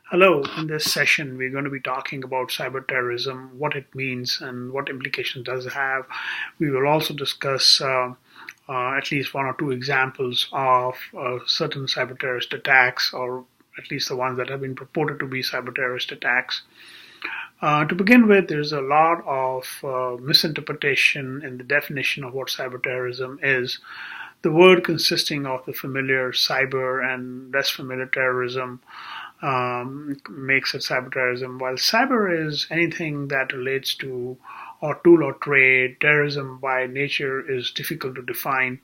Hello, in this session, we're going to be talking about cyber terrorism, what it means, and what implications does it have. We will also discuss at least one or two examples of certain cyber terrorist attacks, or at least the ones that have been purported to be cyber terrorist attacks. To begin with, there's a lot of misinterpretation in the definition of what cyber terrorism is. The word consisting of the familiar cyber and less familiar terrorism makes it cyber terrorism. While cyber is anything that relates to or tool or trade, terrorism by nature is difficult to define.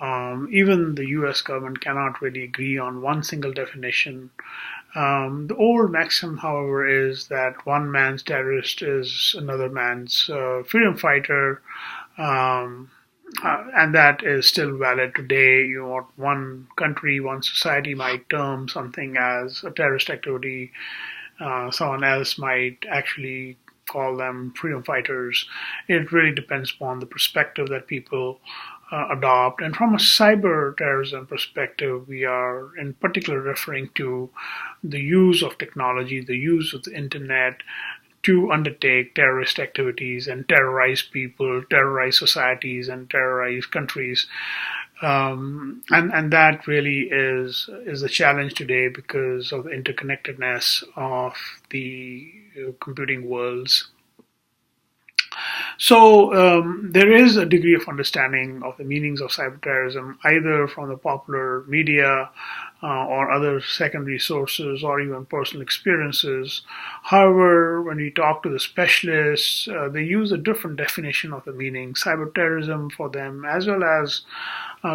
Even the US government cannot really agree on one single definition. The old maxim, however, is that one man's terrorist is another man's freedom fighter. Um, and that is still valid today. What one country, one society might term something as a terrorist activity, someone else might actually call them freedom fighters. It really depends upon the perspective that people adopt. And from a cyber terrorism perspective, we are in particular referring to the use of technology, the use of the internet to undertake terrorist activities and terrorize people, terrorize societies, and terrorize countries. And that really is a challenge today because of the interconnectedness of the computing worlds. So there is a degree of understanding of the meanings of cyberterrorism, either from the popular media or other secondary sources or even personal experiences. However, when we talk to the specialists, they use a different definition of the meaning. Cyberterrorism for them, as well as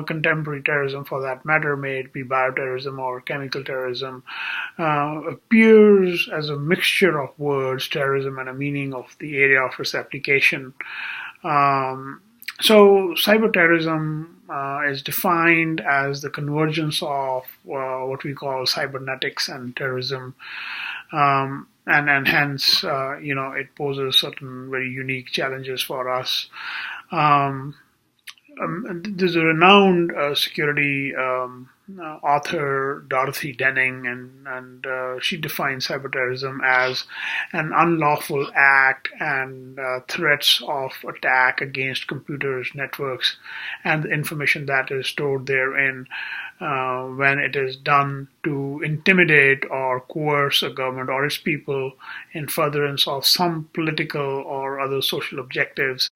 contemporary terrorism for that matter, may it be bioterrorism or chemical terrorism, appears as a mixture of words, terrorism, and a meaning of the area of its application. Um, so, cyberterrorism is defined as the convergence of what we call cybernetics and terrorism, and hence, it poses certain very unique challenges for us. Um, there's a renowned security author, Dorothy Denning, and she defines cyberterrorism as an unlawful act and threats of attack against computers, networks, and the information that is stored therein when it is done to intimidate or coerce a government or its people in furtherance of some political or other social objectives.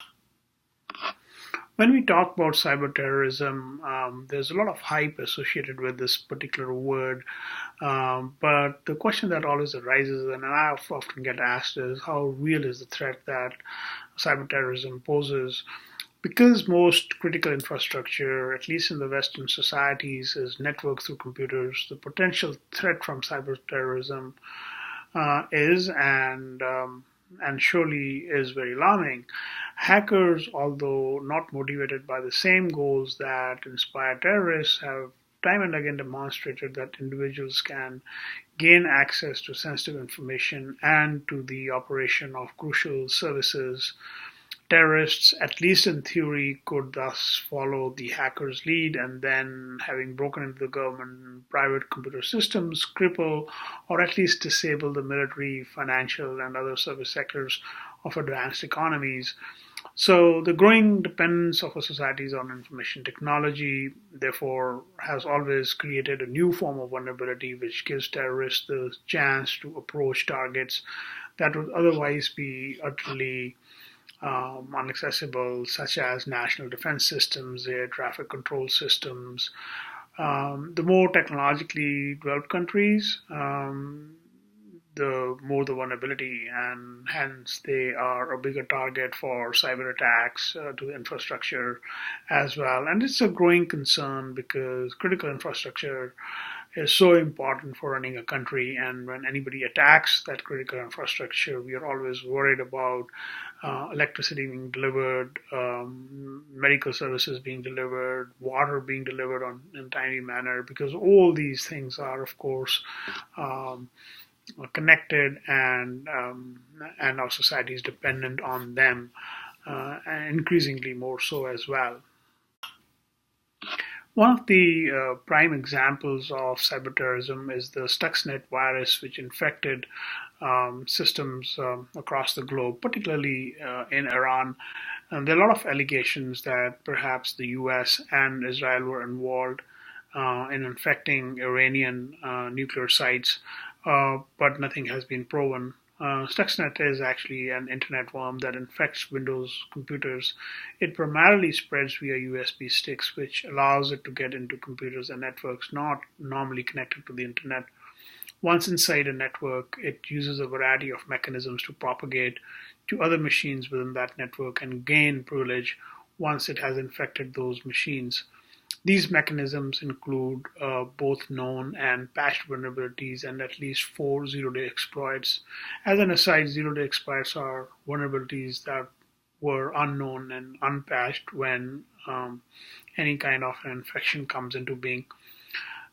When we talk about cyber terrorism, there's a lot of hype associated with this particular word. But the question that always arises, and I often get asked, is how real is the threat that cyber terrorism poses? Because most critical infrastructure, at least in the Western societies, is networked through computers, the potential threat from cyber terrorism is and surely is very alarming. Hackers, although not motivated by the same goals that inspire terrorists, have time and again demonstrated that individuals can gain access to sensitive information and to the operation of crucial services. Terrorists, at least in theory, could thus follow the hacker's lead and then, having broken into the government and private computer systems, cripple or at least disable the military, financial, and other service sectors of advanced economies. So, the growing dependence of our societies on information technology, therefore, has always created a new form of vulnerability which gives terrorists the chance to approach targets that would otherwise be utterly inaccessible, such as national defense systems, air traffic control systems. The more technologically developed countries, the more the vulnerability, and hence they are a bigger target for cyber attacks to the infrastructure as well. And it's a growing concern because critical infrastructure is so important for running a country. And when anybody attacks that critical infrastructure, we are always worried about electricity being delivered, medical services being delivered, water being delivered in a timely manner, because all these things are, of course, um, connected, and our society is dependent on them, and increasingly more so as well. One of the prime examples of cyberterrorism is the Stuxnet virus, which infected systems across the globe, particularly in Iran. And there are a lot of allegations that perhaps the US and Israel were involved in infecting Iranian nuclear sites, but nothing has been proven. Stuxnet is actually an internet worm that infects Windows computers. It primarily spreads via USB sticks, which allows it to get into computers and networks not normally connected to the internet. Once inside a network, it uses a variety of mechanisms to propagate to other machines within that network and gain privilege once it has infected those machines. These mechanisms include both known and patched vulnerabilities and at least four zero-day exploits. As an aside, zero-day exploits are vulnerabilities that were unknown and unpatched when any kind of an infection comes into being.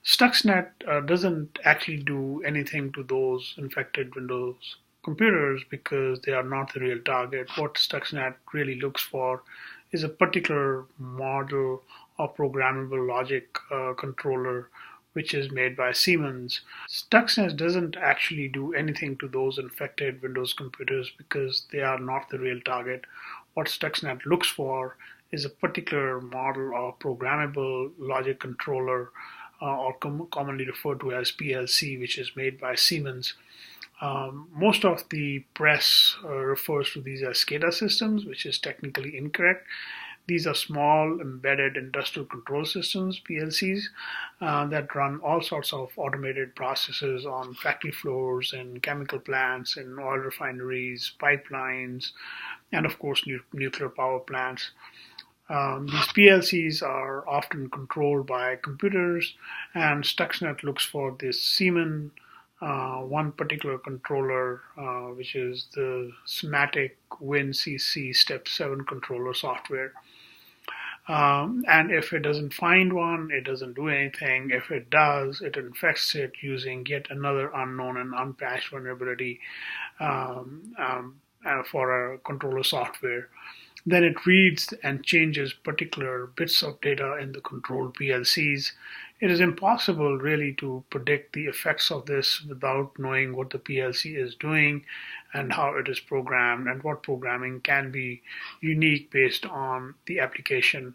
Stuxnet doesn't actually do anything to those infected Windows computers because they are not the real target. What Stuxnet really looks for is a particular model of programmable logic controller which is made by Siemens. Stuxnet doesn't actually do anything to those infected Windows computers because they are not the real target. What Stuxnet looks for is a particular model of programmable logic controller, or commonly referred to as PLC, which is made by Siemens. Most of the press refers to these as SCADA systems, which is technically incorrect. These are small embedded industrial control systems, PLCs, that run all sorts of automated processes on factory floors and chemical plants and oil refineries, pipelines, and of course nuclear power plants. These PLCs are often controlled by computers, and Stuxnet looks for this Siemens one particular controller, which is the SMATIC WinCC Step 7 controller software. And if it doesn't find one, it doesn't do anything. If it does, it infects it using yet another unknown and unpatched vulnerability for a controller software. Then it reads and changes particular bits of data in the controlled PLCs. It is impossible really to predict the effects of this without knowing what the PLC is doing and how it is programmed, and what programming can be unique based on the application.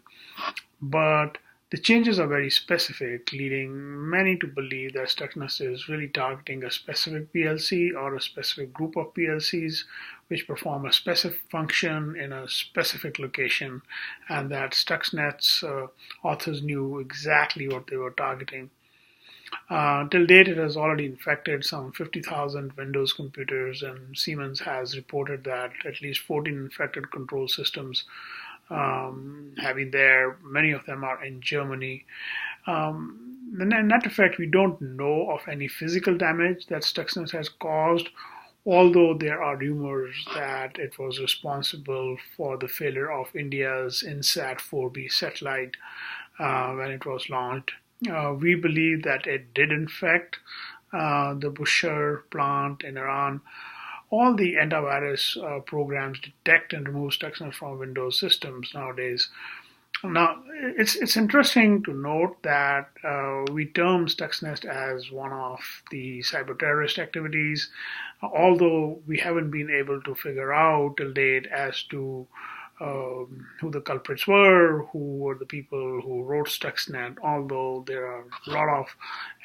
But the changes are very specific, leading many to believe that Stuxnet is really targeting a specific PLC or a specific group of PLCs which perform a specific function in a specific location, and that Stuxnet's authors knew exactly what they were targeting. Till date, it has already infected some 50,000 Windows computers, and Siemens has reported that at least 14 infected control systems having there. Many of them are in Germany. In that effect, we don't know of any physical damage that Stuxnet has caused, although there are rumors that it was responsible for the failure of India's INSAT 4B satellite when it was launched. We believe that it did infect the Bushehr plant in Iran. All the antivirus programs detect and remove Stuxnet from Windows systems nowadays. Now, it's interesting to note that we term Stuxnet as one of the cyber terrorist activities, although we haven't been able to figure out till date as to who the culprits were, who were the people who wrote Stuxnet, although there are a lot of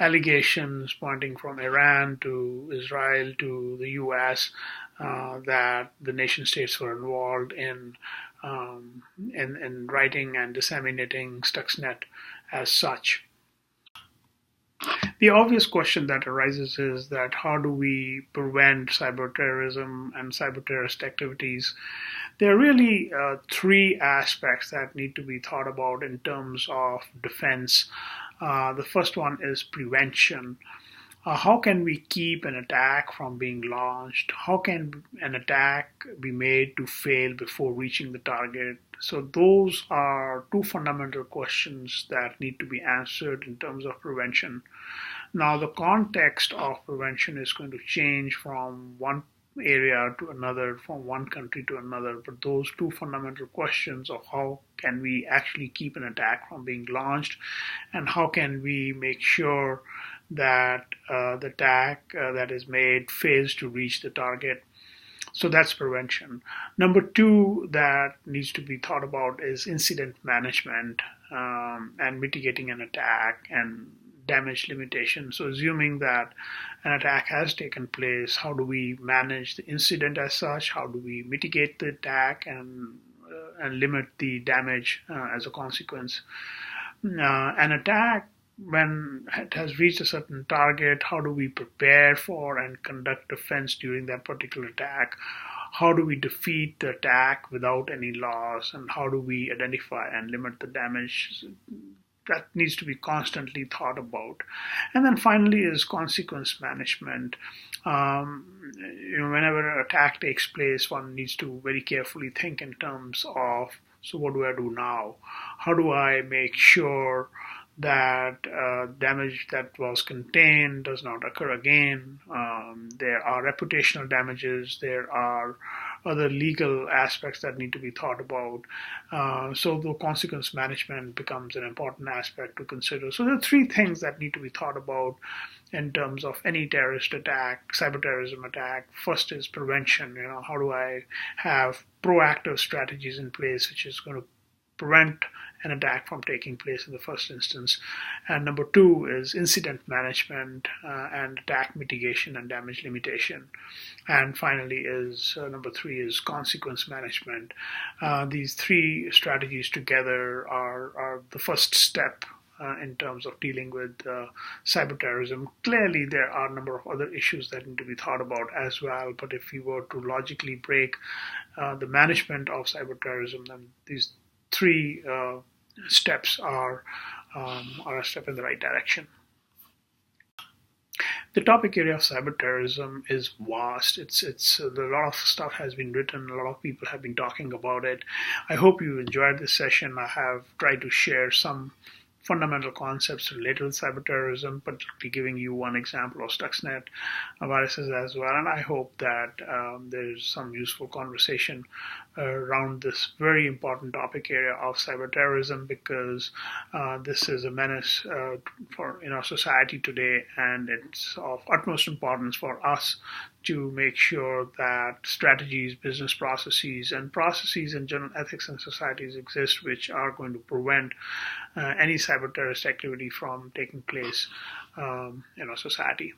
allegations pointing from Iran to Israel to the US that the nation states were involved in writing and disseminating Stuxnet as such. The obvious question that arises is that how do we prevent cyber terrorism and cyber terrorist activities? There are really three aspects that need to be thought about in terms of defense. The first one is prevention. How can we keep an attack from being launched? How can an attack be made to fail before reaching the target? So those are two fundamental questions that need to be answered in terms of prevention. Now, the context of prevention is going to change from one area to another, from one country to another. But those two fundamental questions of how can we actually keep an attack from being launched, and how can we make sure that the attack that is made fails to reach the target. So that's prevention. Number two that needs to be thought about is incident management, and mitigating an attack and damage limitation. So assuming that an attack has taken place, how do we manage the incident as such? How do we mitigate the attack and limit the damage as a consequence? An attack, when it has reached a certain target, how do we prepare for and conduct defense during that particular attack? How do we defeat the attack without any loss? And how do we identify and limit the damage? That needs to be constantly thought about. And then finally is consequence management. Whenever an attack takes place, one needs to very carefully think in terms of, so what do I do now? How do I make sure that damage that was contained does not occur again? There are reputational damages. There are other legal aspects that need to be thought about. So the consequence management becomes an important aspect to consider. So there are three things that need to be thought about in terms of any terrorist attack, cyberterrorism attack. First is prevention. How do I have proactive strategies in place, which is going to prevent an attack from taking place in the first instance. And number two is incident management and attack mitigation and damage limitation. And finally is number three is consequence management. These three strategies together are the first step in terms of dealing with cyber terrorism. Clearly, there are a number of other issues that need to be thought about as well. But if you were to logically break the management of cyber terrorism, then these three steps are a step in the right direction. The topic area of cyber terrorism is vast. It's a lot of stuff has been written. A lot of people have been talking about it. I hope you enjoyed this session. I have tried to share some fundamental concepts related to cyber terrorism, particularly giving you one example of Stuxnet viruses as well. And I hope that there's some useful conversation around this very important topic area of cyber terrorism, because this is a menace in our society today, and it's of utmost importance for us to make sure that strategies, business processes, and processes in general ethics and societies exist which are going to prevent any cyber terrorist activity from taking place in our society.